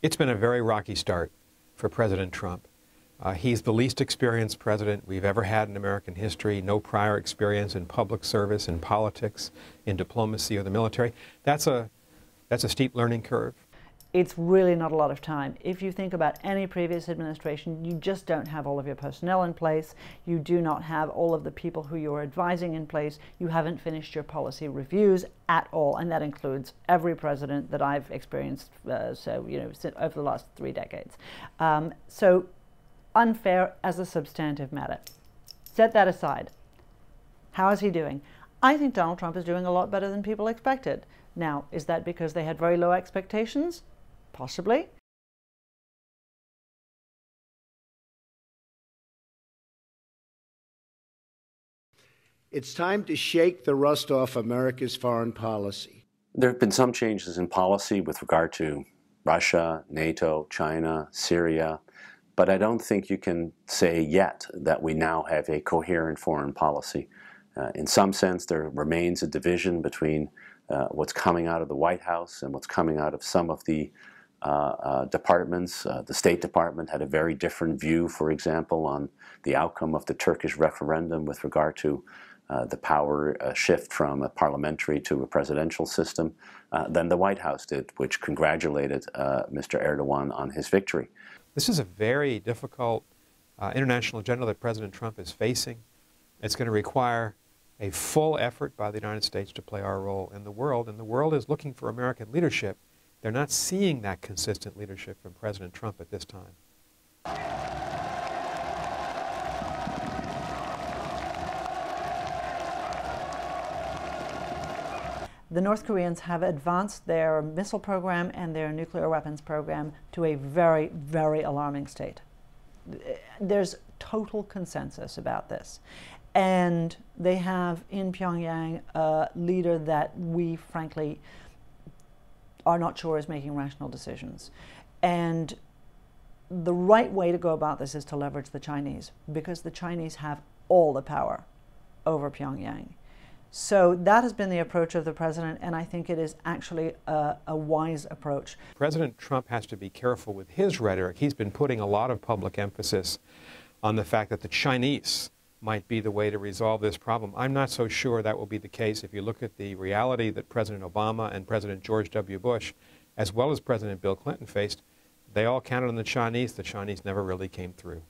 It's been a very rocky start for President Trump. He's the least experienced president we've ever had in American history, no prior experience in public service, in politics, in diplomacy or the military. That's a steep learning curve. It's really not a lot of time. If you think about any previous administration, you just don't have all of your personnel in place. You do not have all of the people who you're advising in place. You haven't finished your policy reviews at all, and that includes every president that I've experienced, over the last 3 decades. So unfair as a substantive matter. Set that aside. How is he doing? I think Donald Trump is doing a lot better than people expected. Now, is that because they had very low expectations? Possibly. It's time to shake the rust off America's foreign policy. There have been some changes in policy with regard to Russia, NATO, China, Syria, but I don't think you can say yet that we now have a coherent foreign policy. In some sense, there remains a division between what's coming out of the White House and what's coming out of some of the departments. The State Department had a very different view, for example, on the outcome of the Turkish referendum with regard to the power shift from a parliamentary to a presidential system than the White House did, which congratulated Mr. Erdogan on his victory. This is a very difficult international agenda that President Trump is facing. It's going to require a full effort by the United States to play our role in the world, and the world is looking for American leadership. They're not seeing that consistent leadership from President Trump at this time. The North Koreans have advanced their missile program and their nuclear weapons program to a very, very alarming state. There's total consensus about this. And they have in Pyongyang a leader that we, frankly, are not sure is making rational decisions. And the right way to go about this is to leverage the Chinese, because the Chinese have all the power over Pyongyang. So that has been the approach of the president, and I think it is actually a wise approach. President Trump has to be careful with his rhetoric. He's been putting a lot of public emphasis on the fact that the Chinese might be the way to resolve this problem. I'm not so sure that will be the case if you look at the reality that President Obama and President George W. Bush, as well as President Bill Clinton, faced. They all counted on the Chinese. The Chinese never really came through.